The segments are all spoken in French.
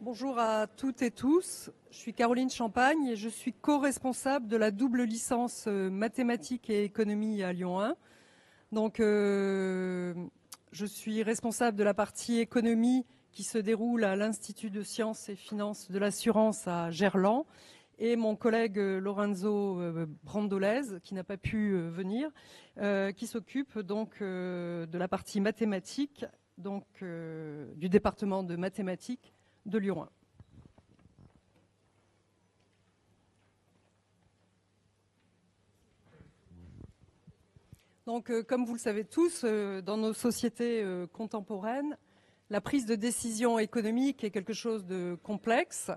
Bonjour à toutes et tous. Je suis Caroline Champagne et je suis co-responsable de la double licence mathématiques et économie à Lyon 1. Donc, je suis responsable de la partie économie qui se déroule à l'Institut de sciences et finances de l'assurance à Gerland. Et mon collègue Lorenzo Brandolez, qui n'a pas pu venir, qui s'occupe donc de la partie mathématiques, donc du département de mathématiques de Lyon 1. Donc, comme vous le savez tous, dans nos sociétés contemporaines, la prise de décision économique est quelque chose de complexe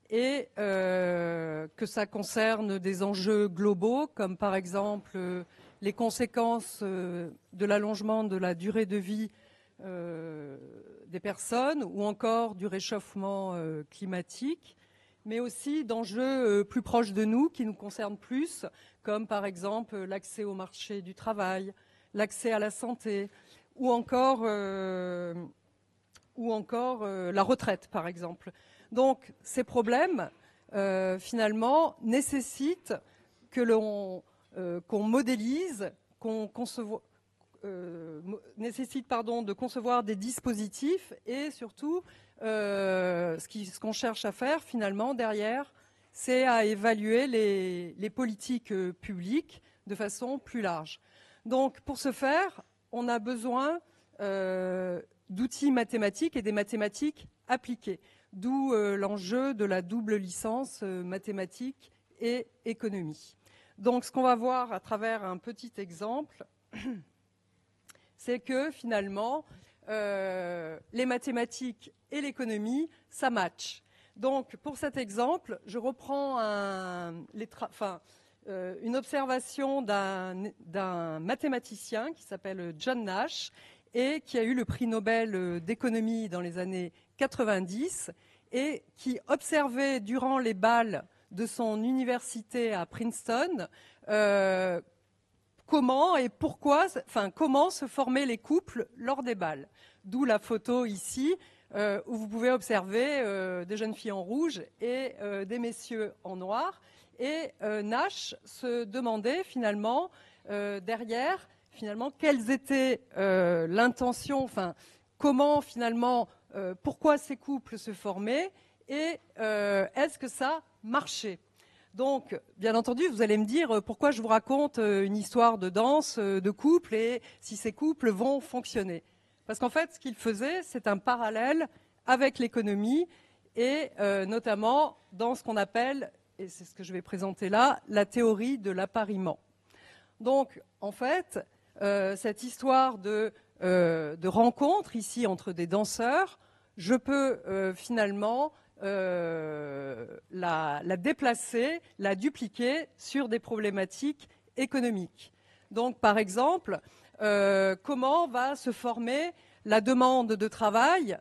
et que ça concerne des enjeux globaux, comme par exemple les conséquences de l'allongement de la durée de vie des personnes ou encore du réchauffement climatique, mais aussi d'enjeux plus proches de nous, qui nous concernent plus, comme par exemple l'accès au marché du travail, l'accès à la santé, ou encore la retraite, par exemple. Donc, ces problèmes, finalement, nécessitent qu'on modélise, nécessite de concevoir des dispositifs et surtout ce qu'on cherche à faire finalement derrière, c'est à évaluer les politiques publiques de façon plus large. Donc pour ce faire, on a besoin d'outils mathématiques et des mathématiques appliquées, d'où l'enjeu de la double licence mathématiques et économie. Donc ce qu'on va voir à travers un petit exemple, c'est que finalement, les mathématiques et l'économie, ça match. Donc, pour cet exemple, je reprends une observation d'un mathématicien qui s'appelle John Nash et qui a eu le prix Nobel d'économie dans les années 90 et qui observait durant les bals de son université à Princeton comment et pourquoi, comment se formaient les couples lors des bals. D'où la photo ici, où vous pouvez observer des jeunes filles en rouge et des messieurs en noir. Et Nash se demandait finalement, derrière, quelles étaient l'intention, comment finalement, pourquoi ces couples se formaient et est-ce que ça marchait. Donc, bien entendu, vous allez me dire pourquoi je vous raconte une histoire de danse, de couple, et si ces couples vont fonctionner. Parce qu'en fait, ce qu'il faisait, c'est un parallèle avec l'économie, et notamment dans ce qu'on appelle, et c'est ce que je vais présenter là, la théorie de l'appariement. Donc, en fait, cette histoire de rencontre ici entre des danseurs, je peux finalement la déplacer, la dupliquer sur des problématiques économiques. Donc, par exemple, comment va se former la demande de travail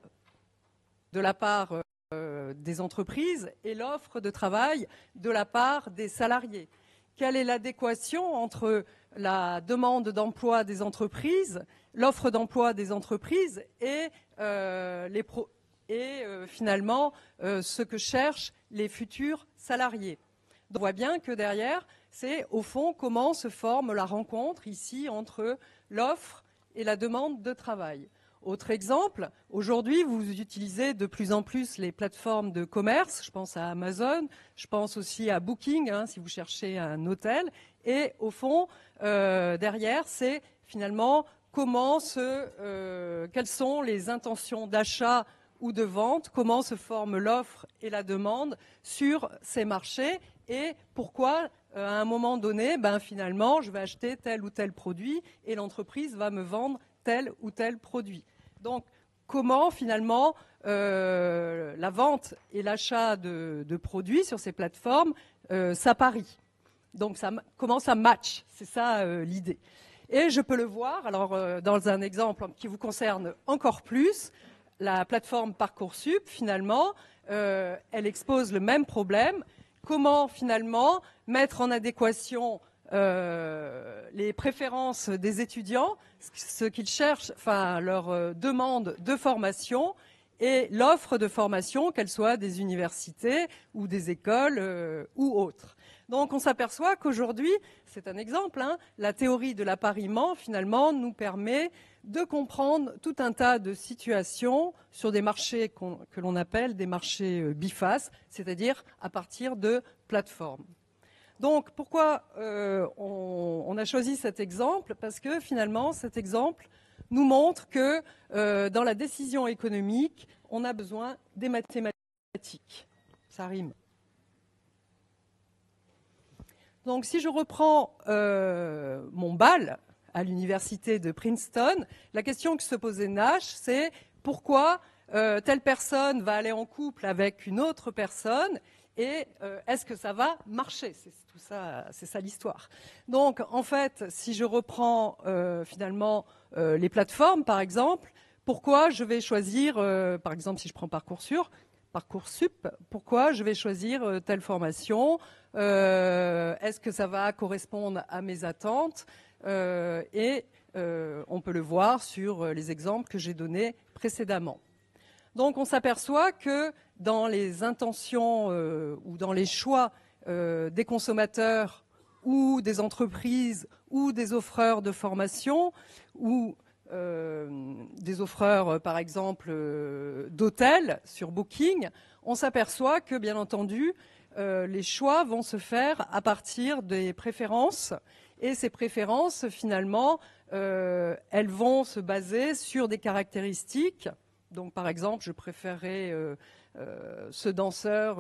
de la part des entreprises et l'offre de travail de la part des salariés? Quelle est l'adéquation entre la demande d'emploi des entreprises, l'offre d'emploi des entreprises et finalement ce que cherchent les futurs salariés? Donc, on voit bien que derrière, c'est au fond comment se forme la rencontre ici entre l'offre et la demande de travail. Autre exemple, aujourd'hui, vous utilisez de plus en plus les plateformes de commerce. Je pense à Amazon, je pense aussi à Booking, si vous cherchez un hôtel. Et au fond, derrière, c'est finalement quelles sont les intentions d'achat ou de vente, comment se forme l'offre et la demande sur ces marchés et pourquoi, à un moment donné, finalement, je vais acheter tel ou tel produit et l'entreprise va me vendre tel ou tel produit. Donc, comment finalement la vente et l'achat de produits sur ces plateformes s'apparient. Donc, comment ça match, c'est ça l'idée. Et je peux le voir, alors dans un exemple qui vous concerne encore plus, la plateforme Parcoursup, finalement, elle expose le même problème. Comment, finalement, mettre en adéquation les préférences des étudiants, ce qu'ils cherchent, leur demande de formation, et l'offre de formation, qu'elle soit des universités ou des écoles ou autres. Donc on s'aperçoit qu'aujourd'hui, c'est un exemple, hein, la théorie de l'appariement finalement nous permet de comprendre tout un tas de situations sur des marchés que l'on appelle des marchés bifaces, c'est-à-dire à partir de plateformes. Donc pourquoi on a choisi cet exemple? Parce que finalement cet exemple nous montre que dans la décision économique, on a besoin des mathématiques. Ça rime. Donc si je reprends mon BAL à l'université de Princeton, la question que se posait Nash, c'est pourquoi telle personne va aller en couple avec une autre personne et est-ce que ça va marcher? C'est tout ça, c'est ça l'histoire. Donc en fait, si je reprends finalement les plateformes par exemple, pourquoi je vais choisir, par exemple si je prends Parcoursup, pourquoi je vais choisir telle formation? Est-ce que ça va correspondre à mes attentes? Et on peut le voir sur les exemples que j'ai donnés précédemment. Donc on s'aperçoit que dans les intentions ou dans les choix des consommateurs ou des entreprises ou des offreurs de formation ou des offreurs, par exemple, d'hôtels sur Booking, on s'aperçoit que, bien entendu, les choix vont se faire à partir des préférences. Et ces préférences, finalement, elles vont se baser sur des caractéristiques. Donc, par exemple, je préférerais ce danseur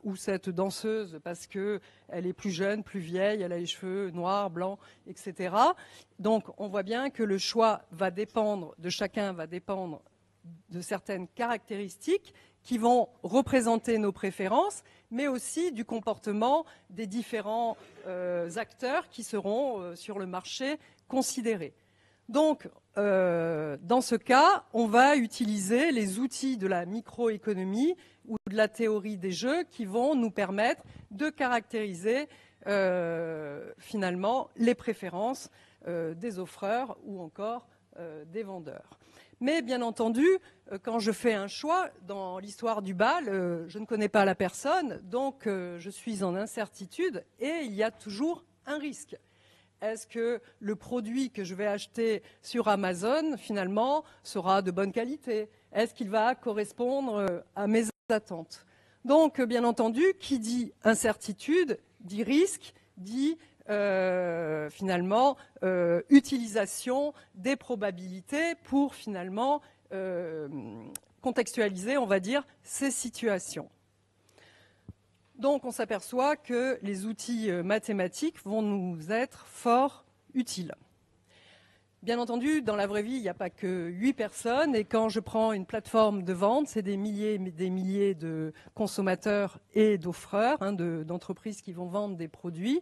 ou cette danseuse parce qu'elle est plus jeune, plus vieille, elle a les cheveux noirs, blancs, etc. Donc, on voit bien que le choix va dépendre de chacun, va dépendre de certaines caractéristiques qui vont représenter nos préférences, mais aussi du comportement des différents acteurs qui seront sur le marché considérés. Donc, dans ce cas, on va utiliser les outils de la microéconomie ou de la théorie des jeux qui vont nous permettre de caractériser finalement les préférences des offreurs ou encore des vendeurs. Mais bien entendu, quand je fais un choix dans l'histoire du BAL, je ne connais pas la personne, donc je suis en incertitude et il y a toujours un risque. Est-ce que le produit que je vais acheter sur Amazon, finalement, sera de bonne qualité? Est-ce qu'il va correspondre à mes attentes? Donc, bien entendu, qui dit incertitude, dit risque, dit finalement utilisation des probabilités pour finalement contextualiser, on va dire, ces situations. Donc on s'aperçoit que les outils mathématiques vont nous être fort utiles. Bien entendu, dans la vraie vie, il n'y a pas que 8 personnes. Et quand je prends une plateforme de vente, c'est des milliers de consommateurs et d'offreurs, hein, d'entreprises qui vont vendre des produits.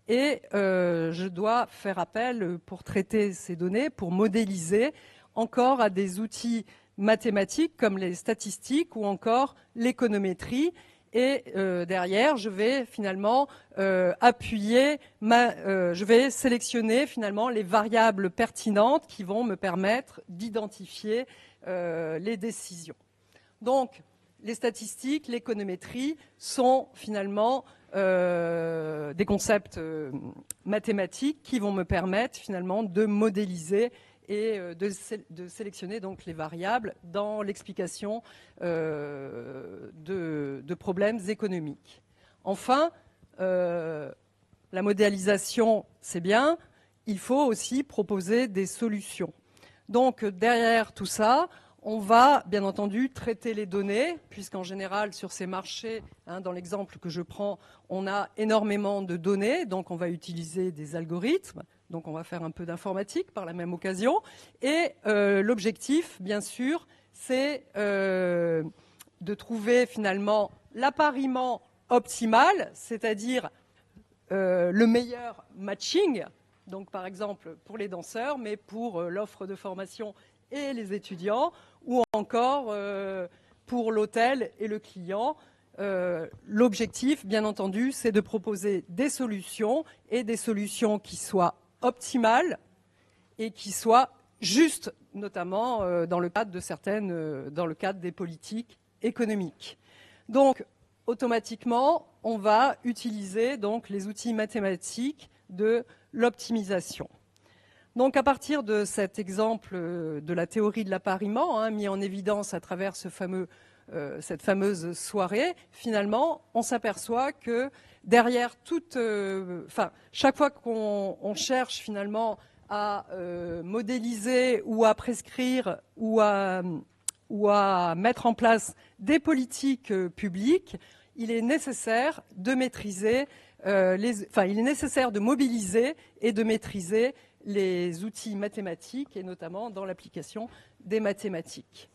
Et je dois faire appel pour traiter ces données, pour modéliser encore à des outils mathématiques comme les statistiques ou encore l'économétrie. Et derrière, je vais finalement je vais sélectionner finalement les variables pertinentes qui vont me permettre d'identifier les décisions. Donc, les statistiques, l'économétrie sont finalement des concepts mathématiques qui vont me permettre finalement de modéliser et de sélectionner donc les variables dans l'explication de problèmes économiques. Enfin, la modélisation, c'est bien, il faut aussi proposer des solutions. Donc derrière tout ça, on va bien entendu traiter les données, puisqu'en général sur ces marchés, hein, dans l'exemple que je prends, on a énormément de données, donc on va utiliser des algorithmes. Donc on va faire un peu d'informatique par la même occasion. Et l'objectif, bien sûr, c'est de trouver finalement l'appariement optimal, c'est-à-dire le meilleur matching, donc par exemple pour les danseurs, mais pour l'offre de formation et les étudiants, ou encore pour l'hôtel et le client. L'objectif, bien entendu, c'est de proposer des solutions et des solutions qui soient optimales et qui soient justes notamment dans le cadre dans le cadre des politiques économiques. Donc, automatiquement, on va utiliser donc les outils mathématiques de l'optimisation. Donc, à partir de cet exemple de la théorie de l'appariement, mis en évidence à travers cette fameuse soirée, finalement, on s'aperçoit que derrière chaque fois qu'on cherche finalement à modéliser ou à prescrire ou à mettre en place des politiques publiques, il est nécessaire de maîtriser il est nécessaire de mobiliser et de maîtriser les outils mathématiques et notamment dans l'application des mathématiques.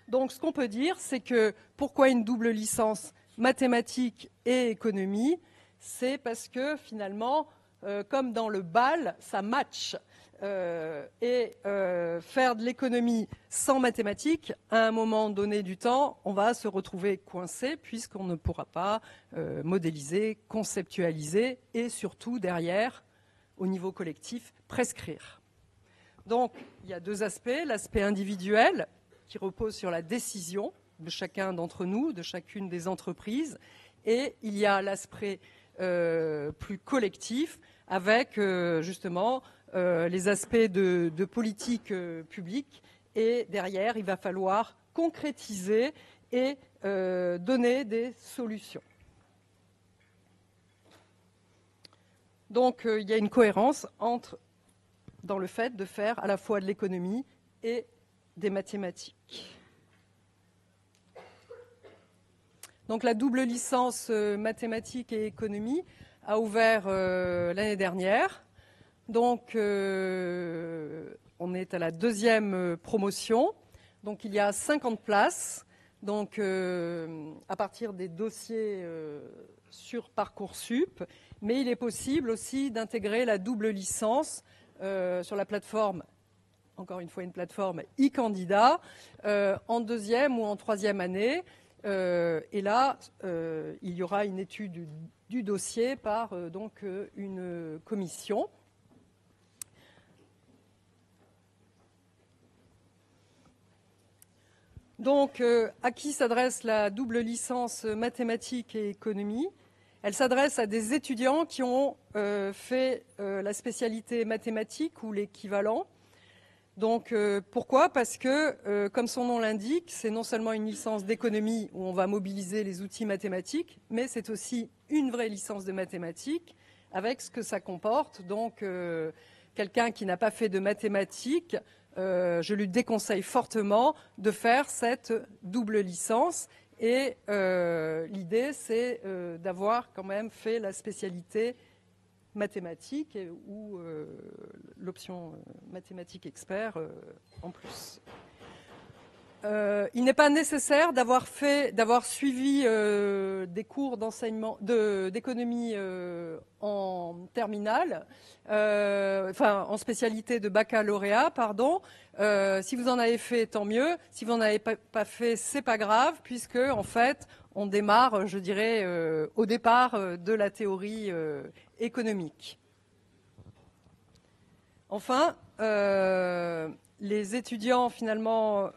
Donc ce qu'on peut dire, c'est que pourquoi une double licence mathématiques et économie, c'est parce que finalement, comme dans le bal, ça match. Faire de l'économie sans mathématiques, à un moment donné du temps, on va se retrouver coincé puisqu'on ne pourra pas modéliser, conceptualiser et surtout derrière, au niveau collectif, prescrire. Donc, il y a deux aspects. L'aspect individuel qui repose sur la décision de chacun d'entre nous, de chacune des entreprises, et il y a l'aspect plus collectif avec justement les aspects de politique publique, et derrière, il va falloir concrétiser et donner des solutions. Donc, il y a une cohérence dans le fait de faire à la fois de l'économie et des mathématiques. Donc, la double licence mathématiques et économie a ouvert l'année dernière. Donc, on est à la deuxième promotion. Donc, il y a 50 places. Donc, à partir des dossiers sur Parcoursup. Mais il est possible aussi d'intégrer la double licence sur la plateforme, encore une fois une plateforme e-candidat, en deuxième ou en troisième année. Et là, il y aura une étude du dossier par donc une commission. Donc, à qui s'adresse la double licence mathématiques et économie ? Elle s'adresse à des étudiants qui ont fait la spécialité mathématiques ou l'équivalent. Donc, pourquoi ? Parce que, comme son nom l'indique, c'est non seulement une licence d'économie où on va mobiliser les outils mathématiques, mais c'est aussi une vraie licence de mathématiques avec ce que ça comporte. Donc, quelqu'un qui n'a pas fait de mathématiques, je lui déconseille fortement de faire cette double licence. Et l'idée, c'est d'avoir quand même fait la spécialité mathématiques ou l'option mathématiques expert en plus. Il n'est pas nécessaire d'avoir suivi des cours d'économie en terminale, en spécialité de baccalauréat, pardon. Si vous en avez fait, tant mieux. Si vous n'en avez pas fait, c'est pas grave, puisque en fait, on démarre, je dirais, au départ de la théorie économique. Enfin, les étudiants finalement,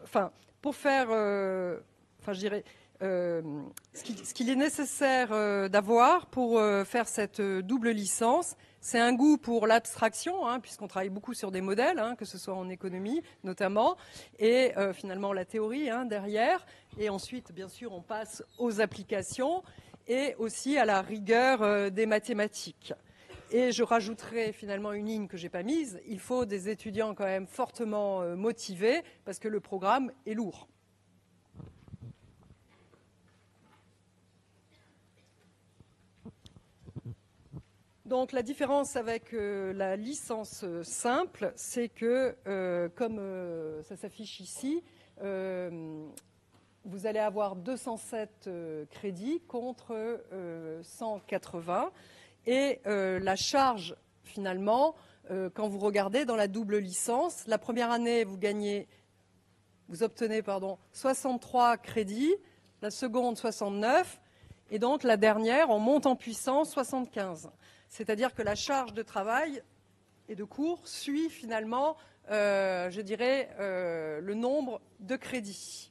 pour faire, je dirais, ce qu'il est nécessaire d'avoir pour faire cette double licence, c'est un goût pour l'abstraction, puisqu'on travaille beaucoup sur des modèles, que ce soit en économie notamment, et finalement la théorie derrière. Et ensuite, bien sûr, on passe aux applications et aussi à la rigueur des mathématiques. Et je rajouterai finalement une ligne que je n'ai pas mise. Il faut des étudiants quand même fortement motivés parce que le programme est lourd. Donc la différence avec la licence simple, c'est que, comme ça s'affiche ici, vous allez avoir 207 crédits contre 180. Et la charge, finalement, quand vous regardez dans la double licence, la première année, vous obtenez 63 crédits, la seconde 69, et donc la dernière, on monte en puissance 75. C'est-à-dire que la charge de travail et de cours suit finalement je dirais, le nombre de crédits.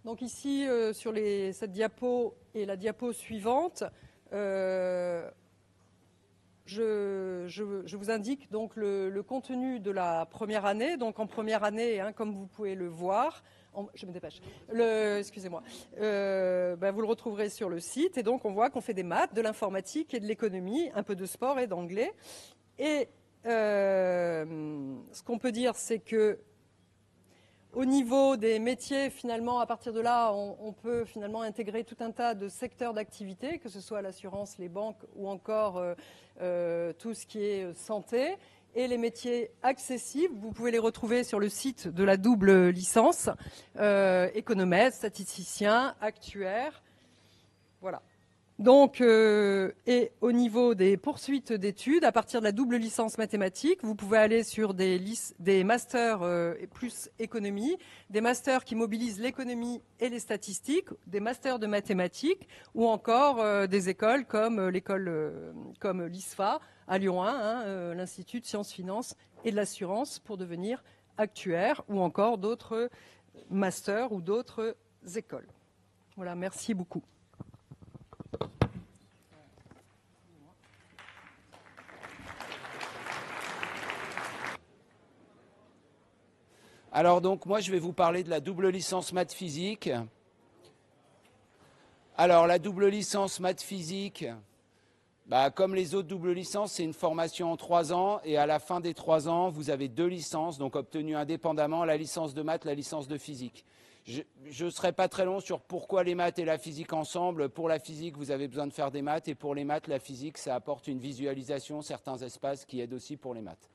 Donc ici, sur cette diapo et la diapo suivante, je vous indique donc le contenu de la première année. Donc en première année, comme vous pouvez le voir, je me dépêche. Excusez-moi. Vous le retrouverez sur le site. Et donc on voit qu'on fait des maths, de l'informatique et de l'économie, un peu de sport et d'anglais. Et ce qu'on peut dire, c'est que au niveau des métiers, finalement, à partir de là, on peut finalement intégrer tout un tas de secteurs d'activité, que ce soit l'assurance, les banques ou encore tout ce qui est santé. Et les métiers accessibles, vous pouvez les retrouver sur le site de la double licence, économètre, statisticien, actuaire. Voilà. Donc, et au niveau des poursuites d'études, à partir de la double licence mathématiques, vous pouvez aller sur des masters plus économie, des masters qui mobilisent l'économie et les statistiques, des masters de mathématiques, ou encore des écoles comme comme l'ISFA à Lyon 1, l'Institut de sciences, finances et de l'assurance pour devenir actuaire, ou encore d'autres masters ou d'autres écoles. Voilà, merci beaucoup. Alors donc, moi, je vais vous parler de la double licence maths physique. Alors, la double licence maths physique, comme les autres doubles licences, c'est une formation en 3 ans. Et à la fin des 3 ans, vous avez 2 licences, donc obtenues indépendamment, la licence de maths, la licence de physique. Je ne serai pas très long sur pourquoi les maths et la physique ensemble. Pour la physique, vous avez besoin de faire des maths. Et pour les maths, la physique, ça apporte une visualisation, certains espaces qui aident aussi pour les maths.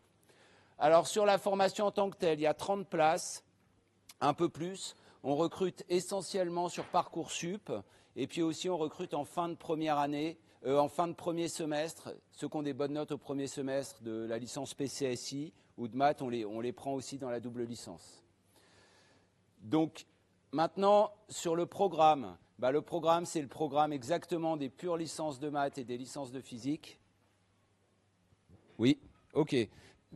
Alors, sur la formation en tant que telle, il y a 30 places, un peu plus. On recrute essentiellement sur Parcoursup. Et puis aussi, on recrute en fin de première année, en fin de premier semestre. Ceux qui ont des bonnes notes au premier semestre de la licence PCSI ou de maths, on les prend aussi dans la double licence. Donc, maintenant, sur le programme. Le programme, c'est le programme exactement des pures licences de maths et des licences de physique. Oui, ok.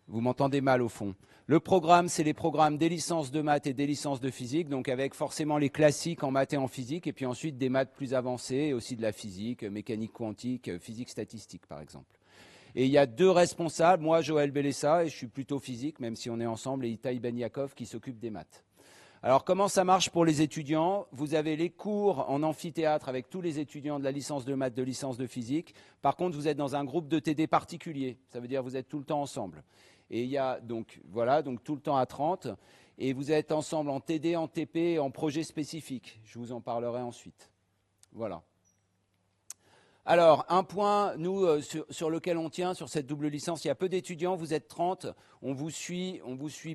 Vous m'entendez mal au fond. Le programme, c'est les programmes des licences de maths et des licences de physique, donc avec forcément les classiques en maths et en physique, et puis ensuite des maths plus avancées, et aussi de la physique, mécanique quantique, physique statistique par exemple. Et il y a 2 responsables, moi Joël Bellessa, et je suis plutôt physique, même si on est ensemble, et Itaï Benyakov qui s'occupe des maths. Alors comment ça marche pour les étudiants? Vous avez les cours en amphithéâtre avec tous les étudiants de la licence de maths, de licence de physique. Par contre, vous êtes dans un groupe de TD particulier, ça veut dire que vous êtes tout le temps ensemble. Et il y a donc, voilà, donc tout le temps à 30. Et vous êtes ensemble en TD, en TP, en projet spécifique. Je vous en parlerai ensuite. Voilà. Alors, un point, nous, sur lequel on tient, sur cette double licence, il y a peu d'étudiants, vous êtes 30, on vous suit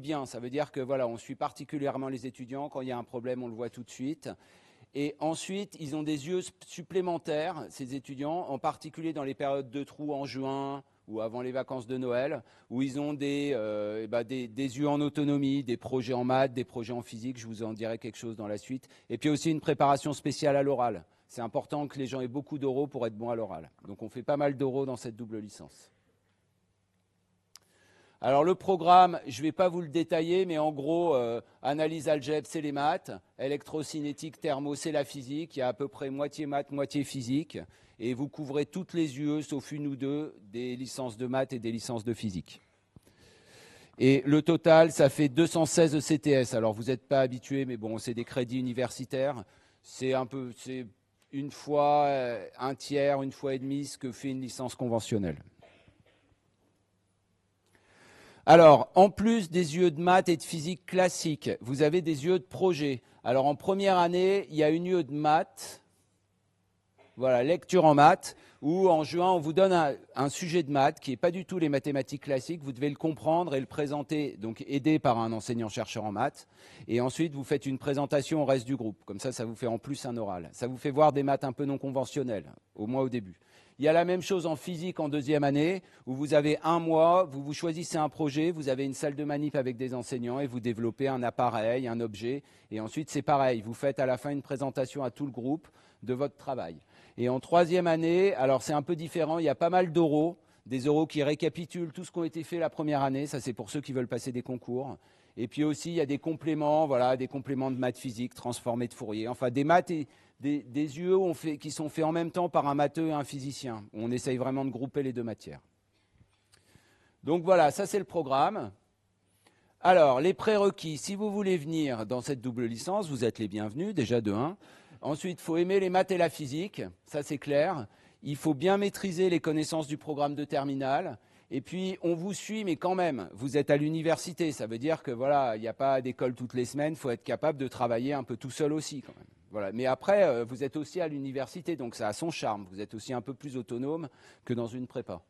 bien. Ça veut dire que, voilà, on suit particulièrement les étudiants. Quand il y a un problème, on le voit tout de suite. Et ensuite, ils ont des yeux supplémentaires, ces étudiants, en particulier dans les périodes de trous en juin ou avant les vacances de Noël, où ils ont des yeux en autonomie, des projets en maths, des projets en physique, je vous en dirai quelque chose dans la suite. Et puis aussi une préparation spéciale à l'oral. C'est important que les gens aient beaucoup d'oraux pour être bons à l'oral. Donc on fait pas mal d'oraux dans cette double licence. Alors le programme, je ne vais pas vous le détailler, mais en gros, analyse algèbre, c'est les maths, électrocinétique, thermo, c'est la physique. Il y a à peu près moitié maths, moitié physique. Et vous couvrez toutes les UE, sauf une ou deux, des licences de maths et des licences de physique. Et le total, ça fait 216 ECTS. Alors vous n'êtes pas habitués, mais bon, c'est des crédits universitaires. C'est une fois un tiers, une fois et demi ce que fait une licence conventionnelle. Alors, en plus des UE de maths et de physique classique, vous avez des UE de projet. Alors, en première année, il y a une UE de maths, voilà, lecture en maths, où en juin, on vous donne un sujet de maths qui n'est pas du tout les mathématiques classiques. Vous devez le comprendre et le présenter, donc aidé par un enseignant-chercheur en maths. Et ensuite, vous faites une présentation au reste du groupe. Comme ça vous fait en plus un oral. Ça vous fait voir des maths un peu non conventionnelles, au moins au début. Il y a la même chose en physique en deuxième année, où vous avez un mois, vous choisissez un projet, vous avez une salle de manip avec des enseignants et vous développez un appareil, un objet. Et ensuite, c'est pareil, vous faites à la fin une présentation à tout le groupe de votre travail. Et en troisième année, alors c'est un peu différent, il y a pas mal d'oraux, des oraux qui récapitulent tout ce qui a été fait la première année, ça c'est pour ceux qui veulent passer des concours. Et puis aussi, il y a des compléments, voilà, des compléments de maths physique, transformés de Fourier, enfin des maths et des UE qui sont faits en même temps par un matheux et un physicien. On essaye vraiment de grouper les deux matières. Donc voilà, ça c'est le programme. Alors, les prérequis, si vous voulez venir dans cette double licence, vous êtes les bienvenus, déjà de 1. Ensuite, il faut aimer les maths et la physique, ça c'est clair. Il faut bien maîtriser les connaissances du programme de terminale. Et puis, on vous suit, mais quand même, vous êtes à l'université. Ça veut dire que voilà, il n'y a pas d'école toutes les semaines. Il faut être capable de travailler un peu tout seul aussi, quand même. Voilà. Mais après, vous êtes aussi à l'université, donc ça a son charme. Vous êtes aussi un peu plus autonome que dans une prépa.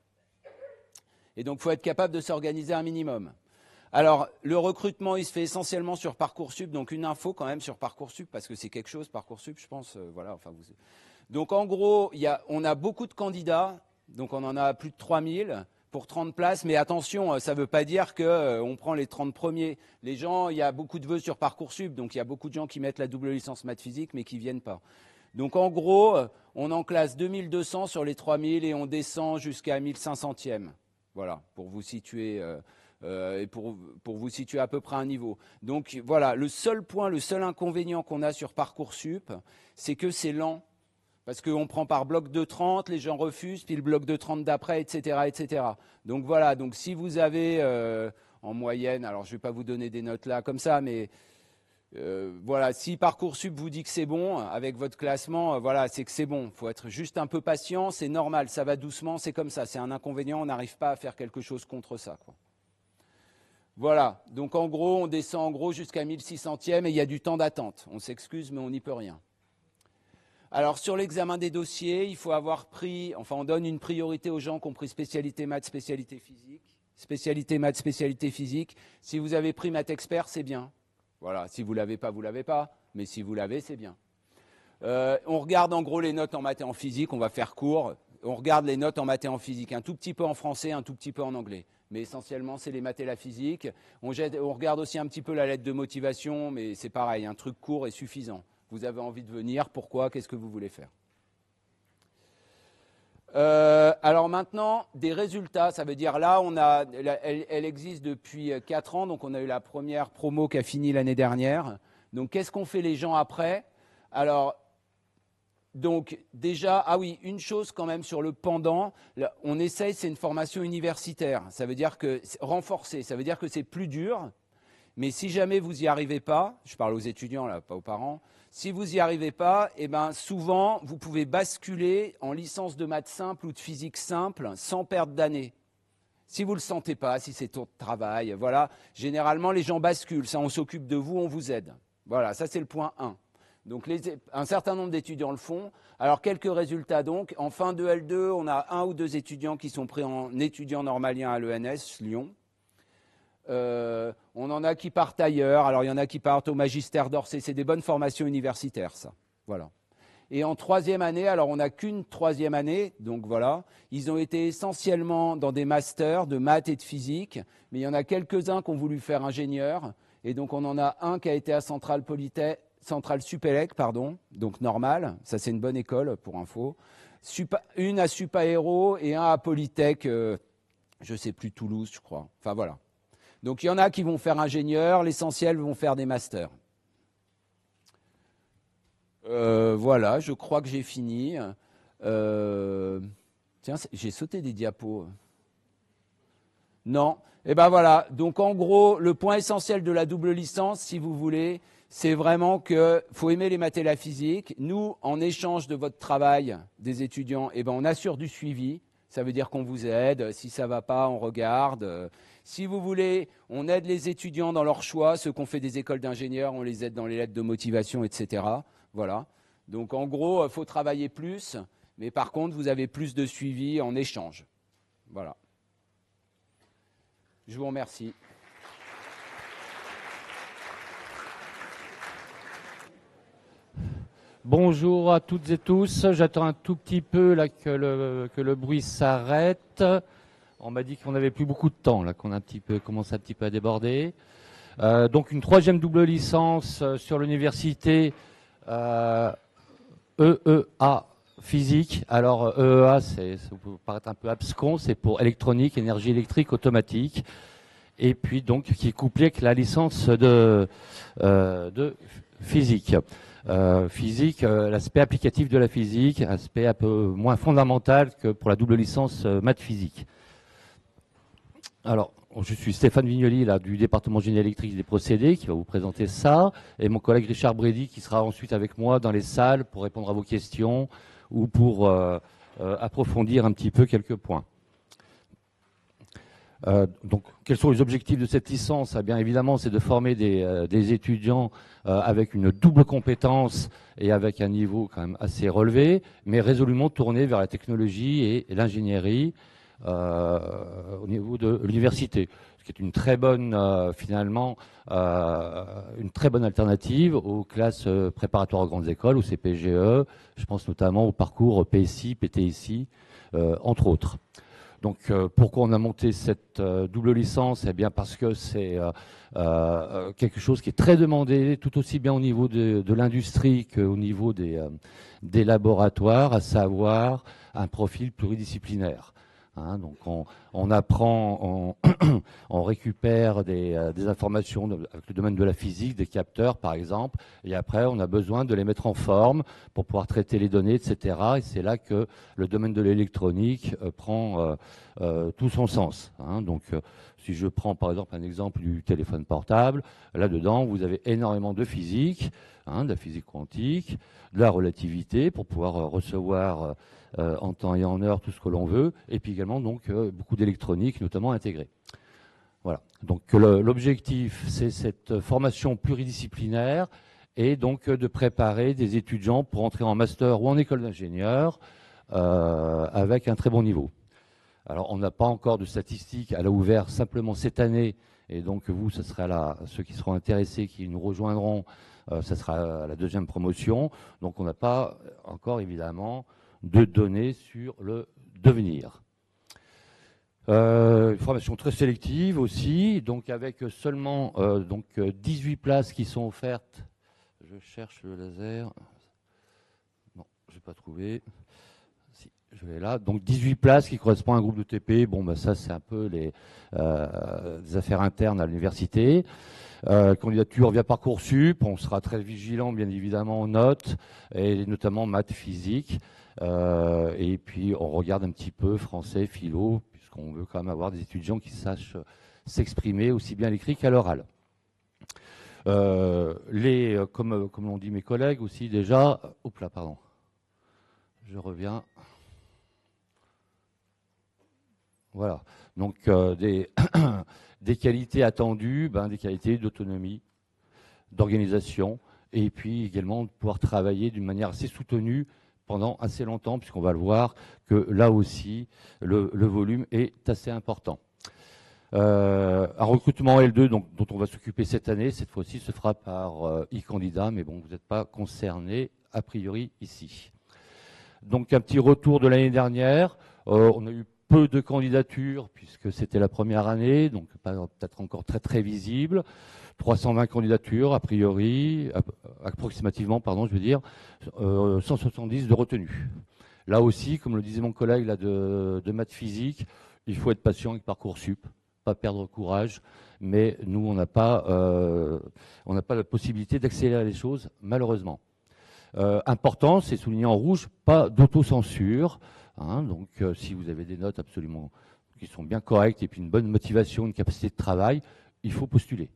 Et donc, il faut être capable de s'organiser un minimum. Alors, le recrutement, il se fait essentiellement sur Parcoursup. Donc, une info quand même sur Parcoursup, parce que c'est quelque chose, Parcoursup, je pense. Voilà, enfin, Donc, en gros, on a beaucoup de candidats. Donc, on en a plus de 3000 pour 30 places. Mais attention, ça ne veut pas dire qu'on prend les 30 premiers. Les gens, il y a beaucoup de vœux sur Parcoursup. Donc, il y a beaucoup de gens qui mettent la double licence maths physique, mais qui ne viennent pas. Donc, en gros, on en classe 2200 sur les 3000 et on descend jusqu'à 1500e. Voilà, pour vous situer... et pour vous situer à peu près un niveau. Donc voilà, le seul point, le seul inconvénient qu'on a sur Parcoursup, c'est que c'est lent. Parce qu'on prend par bloc de 30, les gens refusent, puis le bloc de 30 d'après, etc., etc. Donc voilà, donc si vous avez en moyenne, alors je ne vais pas vous donner des notes là comme ça, mais voilà, si Parcoursup vous dit que c'est bon, avec votre classement, voilà, c'est que c'est bon. Il faut être juste un peu patient, c'est normal, ça va doucement, c'est comme ça. C'est un inconvénient, on n'arrive pas à faire quelque chose contre ça, quoi. Voilà, donc en gros, on descend en gros jusqu'à 1600e et il y a du temps d'attente. On s'excuse, mais on n'y peut rien. Alors sur l'examen des dossiers, il faut avoir pris, enfin on donne une priorité aux gens qui ont pris spécialité maths, spécialité physique. Spécialité maths, spécialité physique. Si vous avez pris maths expert, c'est bien. Voilà, si vous ne l'avez pas, vous ne l'avez pas. Mais si vous l'avez, c'est bien. On regarde en gros les notes en maths et en physique, on va faire court. On regarde les notes en maths et en physique, un tout petit peu en français, un tout petit peu en anglais. Mais essentiellement, c'est les maths et la physique. On regarde aussi un petit peu la lettre de motivation, mais c'est pareil, un truc court et suffisant. Vous avez envie de venir, pourquoi, qu'est-ce que vous voulez faire? Alors maintenant, des résultats, ça veut dire là, elle existe depuis 4 ans, donc on a eu la première promo qui a fini l'année dernière. Donc qu'est-ce qu'ont fait les gens après? Alors, donc déjà, ah oui, une chose quand même sur le pendant, on essaye, c'est une formation universitaire, ça veut dire que renforcée, ça veut dire que c'est plus dur, mais si jamais vous n'y arrivez pas, je parle aux étudiants là, pas aux parents, si vous n'y arrivez pas, eh ben souvent vous pouvez basculer en licence de maths simple ou de physique simple sans perdre d'année. Si vous ne le sentez pas, si c'est ton travail, voilà, généralement les gens basculent, ça on s'occupe de vous, on vous aide. Voilà, ça c'est le point 1. Donc un certain nombre d'étudiants le font. Alors quelques résultats donc. En fin de L2, on a 1 ou 2 étudiants qui sont pris en étudiant normalien à l'ENS, Lyon. On en a qui partent ailleurs. Alors il y en a qui partent au magistère d'Orsay. C'est des bonnes formations universitaires, ça. Voilà. Et en troisième année, alors on n'a qu'une troisième année, donc voilà. Ils ont été essentiellement dans des masters de maths et de physique, mais il y en a quelques-uns qui ont voulu faire ingénieur. Et donc on en a un qui a été à Centrale Supélec, pardon, donc normal, ça c'est une bonne école pour info. Une à Supaéro et un à Polytech, je ne sais plus, Toulouse, je crois. Enfin voilà. Donc il y en a qui vont faire ingénieur, l'essentiel vont faire des masters. Voilà, je crois que j'ai fini. Tiens, j'ai sauté des diapos. Non. Et ben voilà. Donc en gros, le point essentiel de la double licence, si vous voulez, c'est vraiment qu'il faut aimer les maths et la physique. Nous, en échange de votre travail des étudiants, eh ben on assure du suivi. Ça veut dire qu'on vous aide. Si ça ne va pas, on regarde. Si vous voulez, on aide les étudiants dans leur choix. Ceux qui ont fait des écoles d'ingénieurs, on les aide dans les lettres de motivation, etc. Voilà. Donc en gros, il faut travailler plus. Mais par contre, vous avez plus de suivi en échange. Voilà. Je vous remercie. Bonjour à toutes et tous. J'attends un tout petit peu là, que le bruit s'arrête. On m'a dit qu'on n'avait plus beaucoup de temps, là, qu'on a commence un petit peu à déborder. Donc une troisième double licence sur l'université EEA physique, alors EEA, ça peut paraître un peu abscon, c'est pour électronique, énergie électrique automatique, et puis donc qui est couplé avec la licence de physique. Physique, l'aspect applicatif de la physique, aspect un peu moins fondamental que pour la double licence maths physique. Alors, je suis Stéphane Vignoli, là, du département génie électrique des procédés, qui va vous présenter ça, et mon collègue Richard Brady, qui sera ensuite avec moi dans les salles pour répondre à vos questions ou pour approfondir un petit peu quelques points. Donc, quels sont les objectifs de cette licence? Bien évidemment, c'est de former des étudiants avec une double compétence et avec un niveau quand même assez relevé, mais résolument tourné vers la technologie et l'ingénierie au niveau de l'université, ce qui est une très bonne, finalement, une très bonne alternative aux classes préparatoires aux grandes écoles, au CPGE. Je pense notamment au parcours PSI, PTSI, entre autres. Donc, pourquoi on a monté cette double licence? Eh bien, parce que c'est quelque chose qui est très demandé, tout aussi bien au niveau de l'industrie qu'au niveau des laboratoires, à savoir un profil pluridisciplinaire. Hein, donc, on apprend, on récupère des informations avec le domaine de la physique, des capteurs, par exemple, et après, on a besoin de les mettre en forme pour pouvoir traiter les données, etc. Et c'est là que le domaine de l'électronique prend tout son sens. Hein. Donc, si je prends par exemple un exemple du téléphone portable, là-dedans, vous avez énormément de physique, de la physique quantique, de la relativité pour pouvoir recevoir en temps et en heure tout ce que l'on veut, et puis également donc beaucoup d'électronique, notamment intégrée. Voilà. Donc l'objectif, c'est cette formation pluridisciplinaire et donc de préparer des étudiants pour entrer en master ou en école d'ingénieur avec un très bon niveau. Alors, on n'a pas encore de statistiques, elle a ouvert simplement cette année, et donc vous, ce sera là, ceux qui seront intéressés, qui nous rejoindront, ça sera la deuxième promotion. Donc, on n'a pas encore, évidemment, de données sur le devenir. Une formation très sélective aussi, donc avec seulement 18 places qui sont offertes. Je cherche le laser. Non, je n'ai pas trouvé. Je vais là. Donc 18 places qui correspondent à un groupe de TP. Bon, ben ça, c'est un peu des affaires internes à l'université. Candidature via Parcoursup. On sera très vigilant, bien évidemment, aux notes, et notamment maths, physique. Et puis, on regarde un petit peu français, philo, puisqu'on veut quand même avoir des étudiants qui sachent s'exprimer aussi bien à l'écrit qu'à l'oral. Comme l'ont dit mes collègues aussi déjà. Hop là, pardon. Je reviens. Voilà, donc des qualités attendues, des qualités d'autonomie, d'organisation, et puis également de pouvoir travailler d'une manière assez soutenue pendant assez longtemps, puisqu'on va le voir que là aussi, le volume est assez important. Un recrutement L2 dont on va s'occuper cette année, cette fois-ci se fera par e-candidat, mais bon, vous n'êtes pas concernés a priori ici. Donc un petit retour de l'année dernière, on a eu peu de candidatures puisque c'était la première année, donc peut-être encore très très visible. 320 candidatures a priori, approximativement, pardon, je veux dire, 170 de retenues. Là aussi, comme le disait mon collègue là, de maths physique, il faut être patient avec Parcoursup, pas perdre courage, mais nous on n'a pas la possibilité d'accélérer les choses, malheureusement. Important, c'est souligné en rouge, pas d'autocensure. Donc, si vous avez des notes absolument qui sont bien correctes et puis une bonne motivation, une capacité de travail, il faut postuler.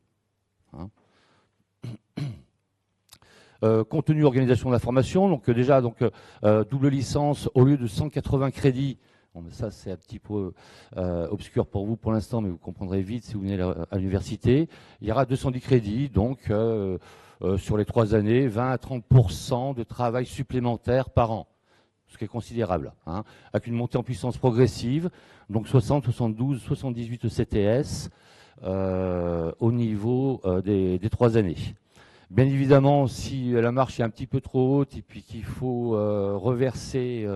Contenu, organisation de la formation. Donc déjà, double licence au lieu de 180 crédits. Bon, mais ça, c'est un petit peu obscur pour vous pour l'instant, mais vous comprendrez vite si vous venez à l'université. Il y aura 210 crédits, donc sur les 3 années, 20 à 30% de travail supplémentaire par an. Ce qui est considérable, avec une montée en puissance progressive, donc 60, 72, 78 ECTS au niveau des 3 années. Bien évidemment, si la marche est un petit peu trop haute et puis qu'il faut reverser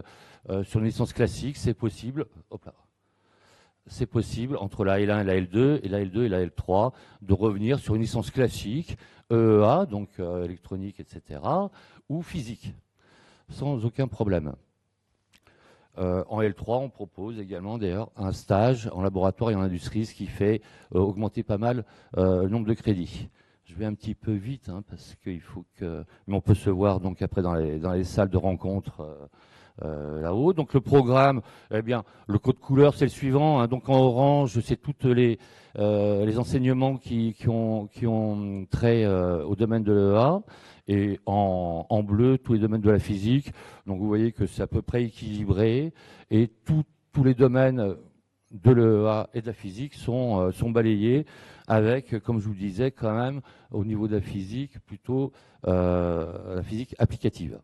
sur une licence classique, c'est possible. Hop là. C'est possible, entre la L1 et la L2, et la L2 et la L3, de revenir sur une licence classique, EEA, donc électronique, etc., ou physique, sans aucun problème. En L3, on propose également d'ailleurs un stage en laboratoire et en industrie, ce qui fait augmenter pas mal le nombre de crédits. Je vais un petit peu vite hein, parce qu'il faut que. Mais on peut se voir donc après dans les salles de rencontre là-haut. Donc le programme, eh bien, le code couleur c'est le suivant. Hein. Donc en orange, c'est toutes les enseignements qui ont trait au domaine de l'EA. Et en bleu, tous les domaines de la physique. Donc vous voyez que c'est à peu près équilibré. Et tous les domaines de l'EA et de la physique sont balayés avec, comme je vous le disais, quand même, au niveau de la physique, plutôt la physique applicative.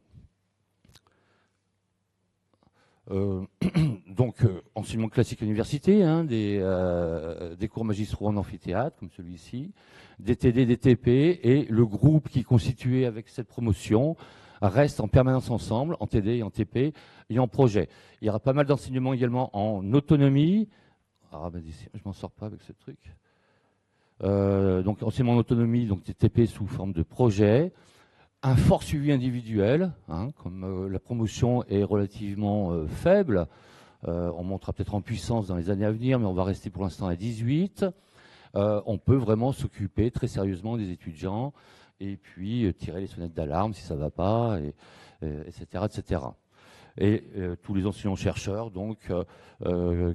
Donc, enseignement classique à l'université, hein, des cours magistraux en amphithéâtre, comme celui-ci, des TD, des TP, et le groupe qui est constitué avec cette promotion reste en permanence ensemble, en TD et en TP, et en projet. Il y aura pas mal d'enseignements également en autonomie. Ah, ben, je m'en sors pas avec ce truc. Donc, enseignement en autonomie, donc des TP sous forme de projet. Un fort suivi individuel, hein, comme la promotion est relativement faible, on montera peut-être en puissance dans les années à venir, mais on va rester pour l'instant à 18. On peut vraiment s'occuper très sérieusement des étudiants et puis tirer les sonnettes d'alarme si ça ne va pas, etc., etc. Et tous les enseignants-chercheurs donc,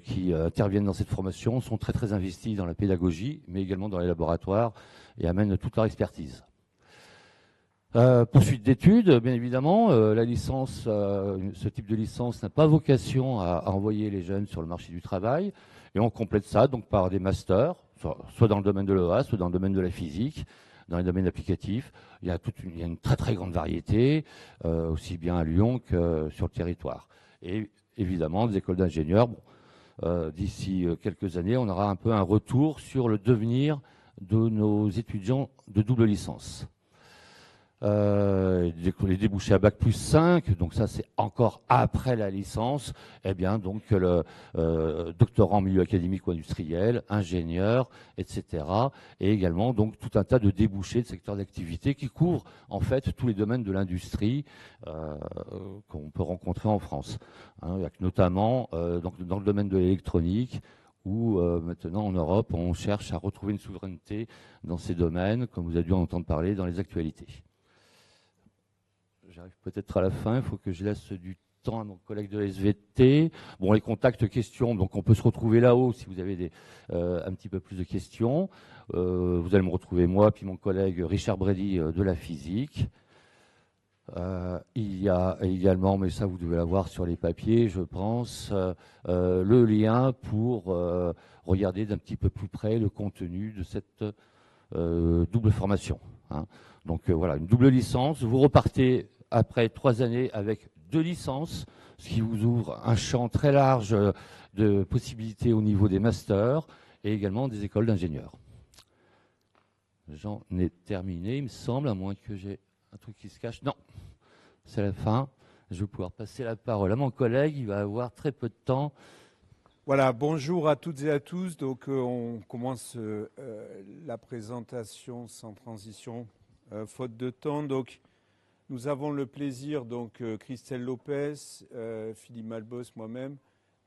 qui interviennent dans cette formation sont très très investis dans la pédagogie, mais également dans les laboratoires et amènent toute leur expertise. Poursuite d'études, bien évidemment. La licence, ce type de licence n'a pas vocation à envoyer les jeunes sur le marché du travail. Et on complète ça donc par des masters, soit dans le domaine de l'EA, soit dans le domaine de la physique, dans les domaines applicatifs. Il y a une très très grande variété, aussi bien à Lyon que sur le territoire. Et évidemment, des écoles d'ingénieurs. Bon, d'ici quelques années, on aura un peu un retour sur le devenir de nos étudiants de double licence. Les débouchés à bac plus 5, donc ça c'est encore après la licence, eh bien donc le doctorat en milieu académique ou industriel, ingénieur, etc. Et également donc tout un tas de débouchés de secteurs d'activité qui couvrent en fait tous les domaines de l'industrie qu'on peut rencontrer en France. Hein, notamment donc dans le domaine de l'électronique, où maintenant en Europe on cherche à retrouver une souveraineté dans ces domaines, comme vous avez dû en entendre parler dans les actualités. J'arrive peut-être à la fin, il faut que je laisse du temps à mon collègue de SVT. Bon, les contacts questions, donc on peut se retrouver là-haut si vous avez un petit peu plus de questions. Vous allez me retrouver moi, puis mon collègue Richard Brady de la physique. Il y a également, mais ça vous devez l'avoir sur les papiers, je pense, le lien pour regarder d'un petit peu plus près le contenu de cette double formation. Hein. Donc voilà, une double licence, vous repartez après 3 années avec 2 licences, ce qui vous ouvre un champ très large de possibilités au niveau des masters et également des écoles d'ingénieurs. J'en ai terminé, il me semble, à moins que j'ai un truc qui se cache. Non, c'est la fin. Je vais pouvoir passer la parole à mon collègue, il va avoir très peu de temps. Voilà, bonjour à toutes et à tous. Donc on commence la présentation sans transition, faute de temps. Donc nous avons le plaisir, donc Christelle Lopez, Philippe Malbos, moi-même,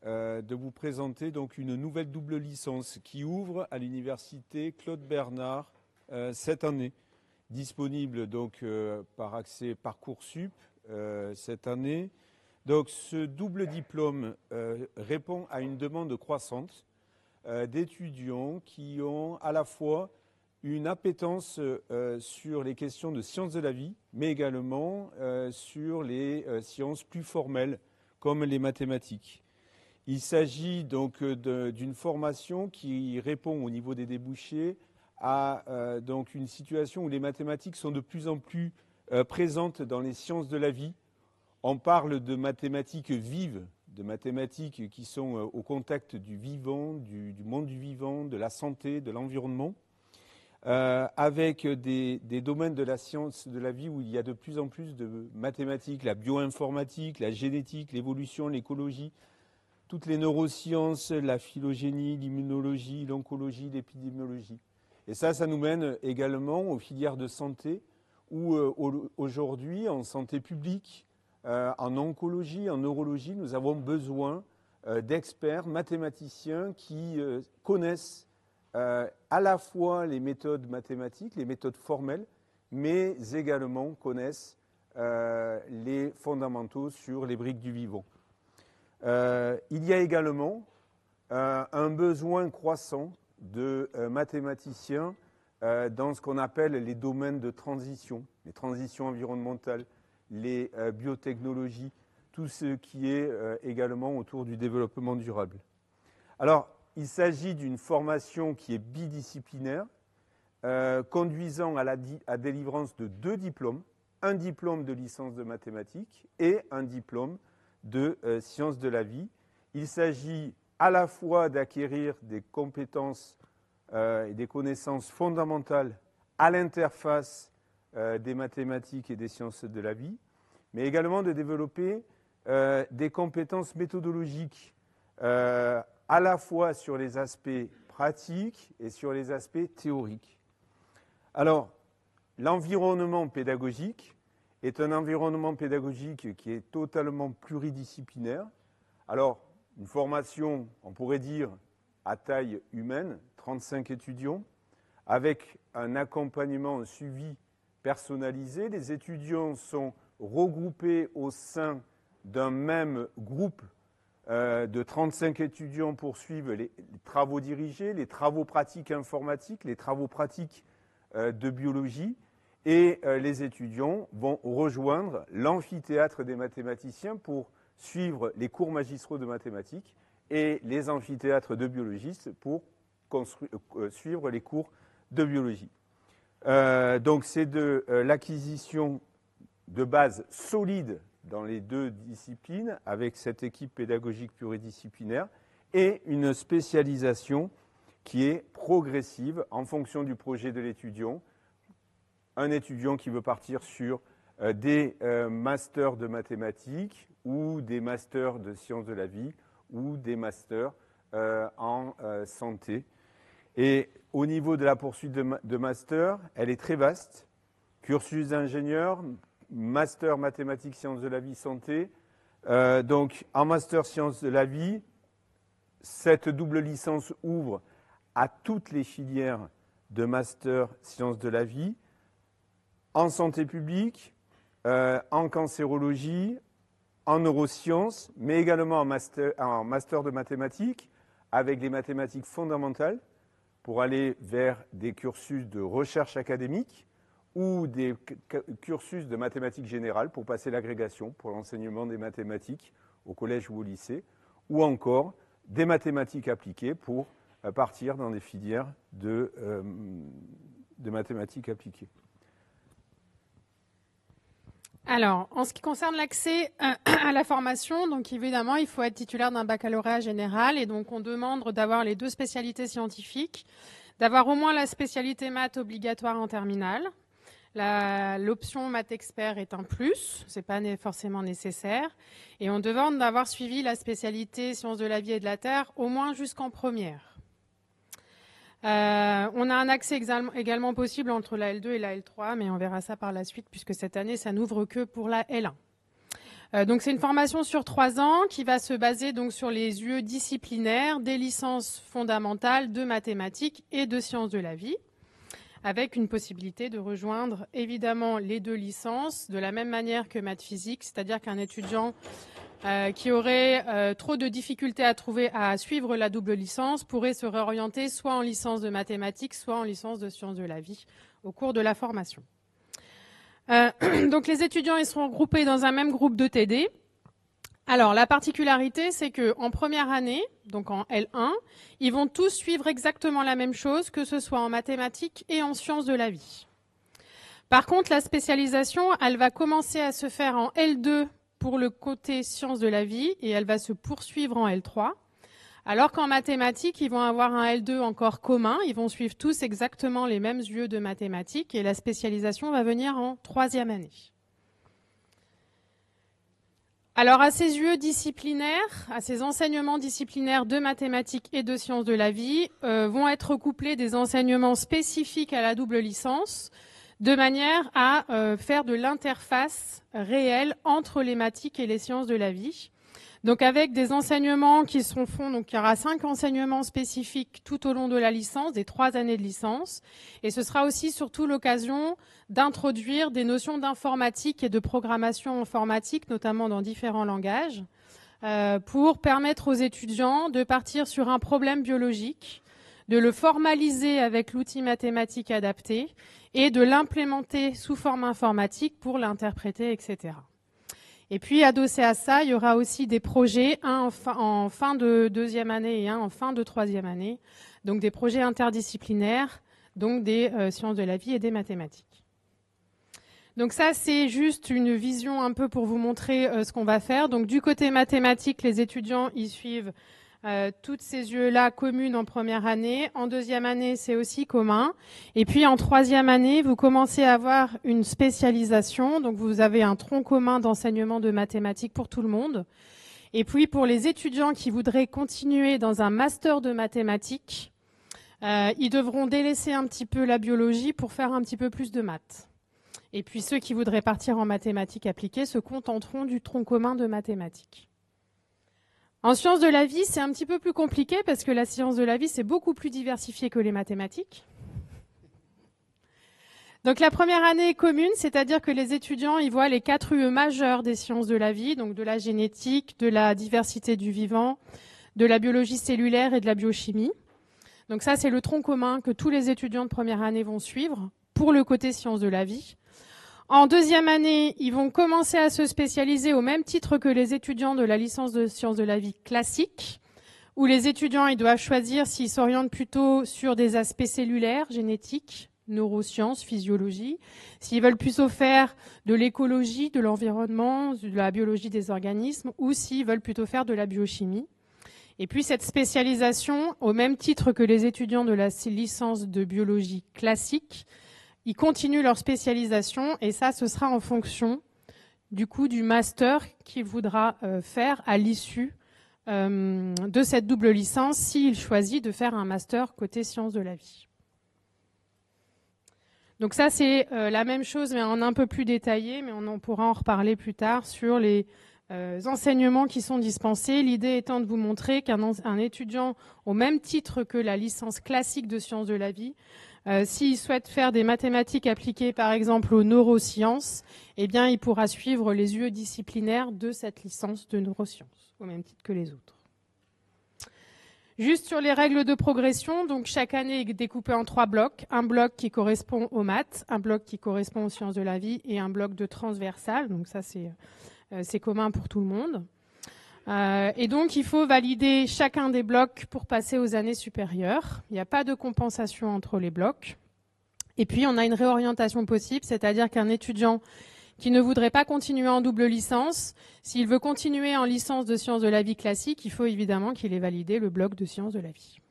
de vous présenter donc une nouvelle double licence qui ouvre à l'université Claude Bernard cette année, disponible donc par accès Parcoursup cette année. Donc ce double diplôme répond à une demande croissante d'étudiants qui ont à la fois une appétence sur les questions de sciences de la vie, mais également sur les sciences plus formelles, comme les mathématiques. Il s'agit donc d'une formation qui répond au niveau des débouchés à donc une situation où les mathématiques sont de plus en plus présentes dans les sciences de la vie. On parle de mathématiques vives, de mathématiques qui sont au contact du vivant, du monde du vivant, de la santé, de l'environnement. Avec des domaines de la science de la vie où il y a de plus en plus de mathématiques, la bioinformatique, la génétique, l'évolution, l'écologie, toutes les neurosciences, la phylogénie, l'immunologie, l'oncologie, l'épidémiologie. Et ça nous mène également aux filières de santé où aujourd'hui, en santé publique, en oncologie, en neurologie, nous avons besoin d'experts mathématiciens qui connaissent à la fois les méthodes mathématiques, les méthodes formelles, mais également connaissent les fondamentaux sur les briques du vivant. Il y a également un besoin croissant de mathématiciens dans ce qu'on appelle les domaines de transition, les transitions environnementales, les biotechnologies, tout ce qui est également autour du développement durable. Alors, il s'agit d'une formation qui est bidisciplinaire, conduisant à la délivrance de 2 diplômes, un diplôme de licence de mathématiques et un diplôme de sciences de la vie. Il s'agit à la fois d'acquérir des compétences et des connaissances fondamentales à l'interface des mathématiques et des sciences de la vie, mais également de développer des compétences méthodologiques à la fois sur les aspects pratiques et sur les aspects théoriques. Alors, l'environnement pédagogique est un environnement pédagogique qui est totalement pluridisciplinaire. Alors, une formation, on pourrait dire, à taille humaine, 35 étudiants, avec un accompagnement, un suivi personnalisé. Les étudiants sont regroupés au sein d'un même groupe de 35 étudiants pour suivre les travaux dirigés, les travaux pratiques informatiques, les travaux pratiques de biologie. Et les étudiants vont rejoindre l'amphithéâtre des mathématiciens pour suivre les cours magistraux de mathématiques et les amphithéâtres de biologistes pour suivre les cours de biologie. Donc c'est de l'acquisition de bases solides dans les 2 disciplines avec cette équipe pédagogique pluridisciplinaire et une spécialisation qui est progressive en fonction du projet de l'étudiant. Un étudiant qui veut partir sur des masters de mathématiques ou des masters de sciences de la vie ou des masters en santé. Et au niveau de la poursuite de master, elle est très vaste. Cursus d'ingénieur, master mathématiques, sciences de la vie, santé. Donc en master sciences de la vie, cette double licence ouvre à toutes les filières de master sciences de la vie, en santé publique, en cancérologie, en neurosciences, mais également en master de mathématiques, avec les mathématiques fondamentales, pour aller vers des cursus de recherche académique ou des cursus de mathématiques générales pour passer l'agrégation pour l'enseignement des mathématiques au collège ou au lycée, ou encore des mathématiques appliquées pour partir dans des filières de mathématiques appliquées. Alors, en ce qui concerne l'accès à la formation, donc évidemment, il faut être titulaire d'un baccalauréat général et donc on demande d'avoir les 2 spécialités scientifiques, d'avoir au moins la spécialité maths obligatoire en terminale. L'option maths expert est un plus, c'est pas forcément nécessaire, et on demande d'avoir suivi la spécialité sciences de la vie et de la terre au moins jusqu'en première. On a un accès également possible entre la L2 et la L3, mais on verra ça par la suite puisque cette année, ça n'ouvre que pour la L1. Donc c'est une formation sur 3 ans qui va se baser donc sur les UE disciplinaires, des licences fondamentales de mathématiques et de sciences de la vie, avec une possibilité de rejoindre évidemment les 2 licences de la même manière que maths physique, c'est-à-dire qu'un étudiant qui aurait trop de difficultés à suivre la double licence pourrait se réorienter soit en licence de mathématiques, soit en licence de sciences de la vie au cours de la formation. Donc les étudiants ils seront regroupés dans un même groupe de TD. Alors la particularité c'est qu'en première année, donc en L1, ils vont tous suivre exactement la même chose, que ce soit en mathématiques et en sciences de la vie. Par contre, la spécialisation, elle va commencer à se faire en L2 pour le côté sciences de la vie et elle va se poursuivre en L3. Alors qu'en mathématiques, ils vont avoir un L2 encore commun, ils vont suivre tous exactement les mêmes UE de mathématiques et la spécialisation va venir en 3e année. Alors à ces UE disciplinaires, à ces enseignements disciplinaires de mathématiques et de sciences de la vie, vont être couplés des enseignements spécifiques à la double licence, de manière à faire de l'interface réelle entre les mathématiques et les sciences de la vie. Donc avec des enseignements qui seront faits, donc il y aura 5 enseignements spécifiques tout au long de la licence, des 3 années de licence, et ce sera aussi surtout l'occasion d'introduire des notions d'informatique et de programmation informatique, notamment dans différents langages, pour permettre aux étudiants de partir sur un problème biologique, de le formaliser avec l'outil mathématique adapté et de l'implémenter sous forme informatique pour l'interpréter, etc. Et puis, adossé à ça, il y aura aussi des projets, un en fin de 2e année et un en fin de 3e année, donc des projets interdisciplinaires, donc des sciences de la vie et des mathématiques. Donc ça, c'est juste une vision un peu pour vous montrer ce qu'on va faire. Donc du côté mathématique, les étudiants, ils suivent toutes ces yeux-là communes en première année. En 2e année, c'est aussi commun. Et puis en 3e année, vous commencez à avoir une spécialisation. Donc vous avez un tronc commun d'enseignement de mathématiques pour tout le monde. Et puis pour les étudiants qui voudraient continuer dans un master de mathématiques, ils devront délaisser un petit peu la biologie pour faire un petit peu plus de maths. Et puis ceux qui voudraient partir en mathématiques appliquées se contenteront du tronc commun de mathématiques. En sciences de la vie, c'est un petit peu plus compliqué parce que la science de la vie, c'est beaucoup plus diversifié que les mathématiques. Donc la première année est commune, c'est-à-dire que les étudiants ils voient les 4 UE majeurs des sciences de la vie, donc de la génétique, de la diversité du vivant, de la biologie cellulaire et de la biochimie. Donc ça, c'est le tronc commun que tous les étudiants de première année vont suivre pour le côté sciences de la vie. En 2e année, ils vont commencer à se spécialiser au même titre que les étudiants de la licence de sciences de la vie classique, où les étudiants ils doivent choisir s'ils s'orientent plutôt sur des aspects cellulaires, génétiques, neurosciences, physiologie, s'ils veulent plutôt faire de l'écologie, de l'environnement, de la biologie des organismes, ou s'ils veulent plutôt faire de la biochimie. Et puis cette spécialisation, au même titre que les étudiants de la licence de biologie classique, ils continuent leur spécialisation et ça, ce sera en fonction du coup du master qu'il voudra faire à l'issue de cette double licence s'il choisit de faire un master côté sciences de la vie. Donc ça, c'est la même chose mais en un peu plus détaillé, mais on en pourra en reparler plus tard sur les enseignements qui sont dispensés. L'idée étant de vous montrer qu'un étudiant, au même titre que la licence classique de sciences de la vie, s'il souhaite faire des mathématiques appliquées, par exemple, aux neurosciences, eh bien, il pourra suivre les UE disciplinaires de cette licence de neurosciences, au même titre que les autres. Juste sur les règles de progression, donc chaque année est découpée en 3 blocs. Un bloc qui correspond aux maths, un bloc qui correspond aux sciences de la vie et un bloc de transversal. Donc ça, c'est commun pour tout le monde. Et donc, il faut valider chacun des blocs pour passer aux années supérieures. Il n'y a pas de compensation entre les blocs. Et puis, on a une réorientation possible, c'est-à-dire qu'un étudiant qui ne voudrait pas continuer en double licence, s'il veut continuer en licence de sciences de la vie classique, il faut évidemment qu'il ait validé le bloc de sciences de la vie.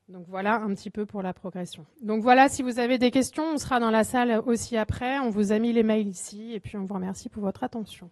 Donc voilà un petit peu pour la progression. Donc voilà, si vous avez des questions, on sera dans la salle aussi après. On vous a mis les mails ici et puis on vous remercie pour votre attention.